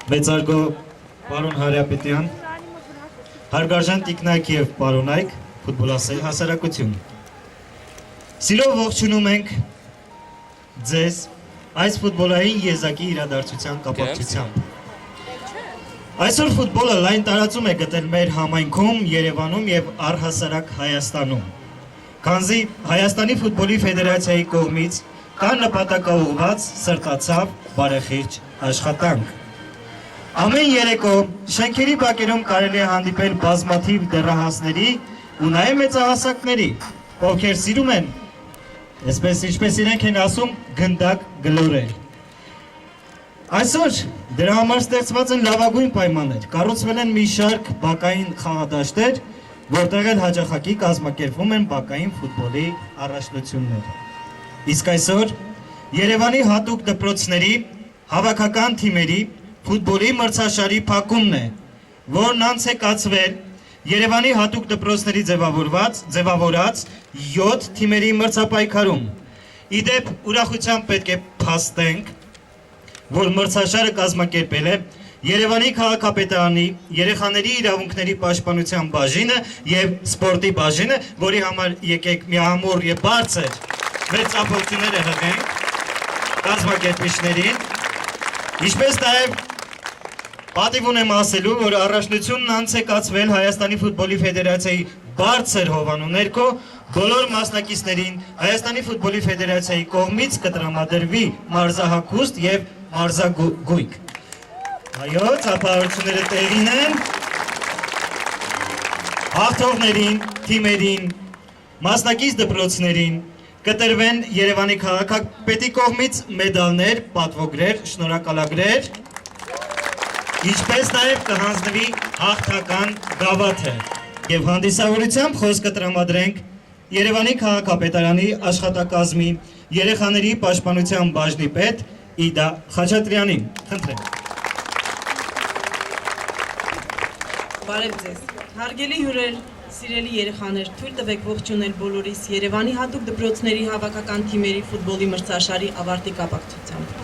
Մեծարգո պարոն Հարապետյան, հարգարժան տիկնայք և պարոնայք, ֆուտբոլասեր հասարակություն։ Սիրով ողջունում ենք ձեզ այս ֆուտբոլային եզակի իրադարձության կապակցությամբ։ Այսօր ֆուտբոլը լայն տարածում է գտել մեր համայնքում, Երևանում և առհասարակ Հայաստանում։ Քանզի Հայաստանի ֆուտբոլի ֆեդերացիայի կողմից կա նպատակաուղղված սրտացավ բարեխիղճ աշխատանք։ Ամեն երեկո շենքերի բակերում կարելի է հանդիպել բազմաթիվ դեռահասների ու նաև մեծահասակների, ովքեր սիրում են, այսպես ինչպես իրենք են ասում, գնդակ գլորել։ Այսօր դրա համար ստեղծված են լավագույն պայմաններ, կառուցվել են մի շարք բակային խաղադաշտեր, որտեղ էլ հաճախակի կազմակերպվում են բակային ֆուտբոլի առաջնություններ։ Իսկ այսօր Երևանի հատուկ դպրոցների, հավաքական թիմերի ֆուտբոլի մրցաշարի փակումն է, որն անց է կացվել Երևանի հատուկ դպրոցների ձևավորած 7 թիմերի մրցապայքարում։ Իդեպ ուրախությամբ պետք է փաստենք, որ մրցաշարը կազմակերպել է Երևանի քաղաքապետարանի երեխաների իրավունքների պաշտպանության բաժինը եւ սպորտի բաժինը, որի համար եկեք մի ամուր եւ բարձր մեր ծափողջուները հղենք կազմակերպիչներին, ինչպես նաեւ պատիվ ունեմ ասելու, որ առաջնությունն անց է կացվել Հայաստանի ֆուտբոլի ֆեդերացիայի բարձր հովանու ներքո բոլոր մասնակիցներին Հայաստանի ֆուտբոլի ֆեդերացիայի կողմից կտրամադրվի մարզահագուստ եւ մարզագույք։ Այո, ծափահարությունները տեղին են։ Հաղթողներին, թիմերին, մասնակից դպրոցներին կտրվեն Երևանի քաղաքապետի կողմից մեդալներ, պատվոգրեր, շնորհակալագրեր, ինչպես նաև կհանձնվի հաղթական գավաթը։ Եվ հանդիսավորությամբ խոսքը տրամադրենք Երևանի քաղաքապետարանի աշխատակազմի երեխաների պաշտպանության բաժնի պետ Իդա Խաչատրյանին։ Խնդրեմ։ Բարև ձեզ։ Հարգելի հյուրեր, սիրելի երեխաներ, թույլ տվեք ողջունել բոլորիս Երևանի հատուկ դպրոցների հավաքական թիմերի ֆուտբոլի մրցաշարի ավարտի կապակցությամբ։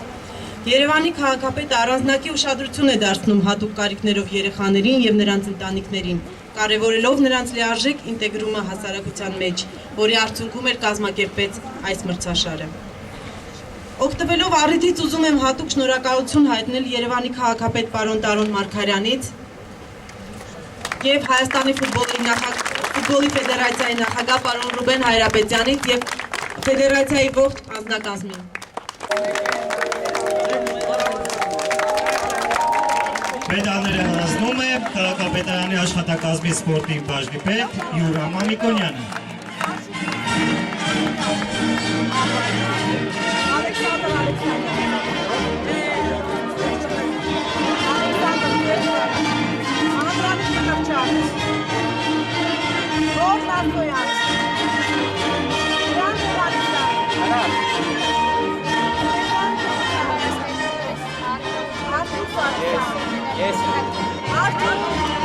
Երևանի քաղաքապետը առանձնակի ուշադրություն է դարձնում հատուկ կարիքներով երեխաներին եւ նրանց ընտանիքներին, կարևորելով նրանց լիարժեք ինտեգրումը հասարակության մեջ, որի արդյունքում էլ կազմակերպեց այս մրցաշարը։ Օգտվելով առիթից ուզում եմ հատուկ շնորհակալություն հայտնել Երևանի քաղաքապետ պարոն Տարոն Մարգարյանից եւ Հայաստանի ֆուտբոլի ֆեդերացիայի նախագահ պարոն Ռուբեն Հայրապետյանից եւ ֆեդերացիայի ողջ անձնակազմին։ Մեդալները հանձնում է քաղաքապետարանի աշխատակազմի սպորտի բաժնի պետ Յուրա Մամիկոնյանը։ Yes.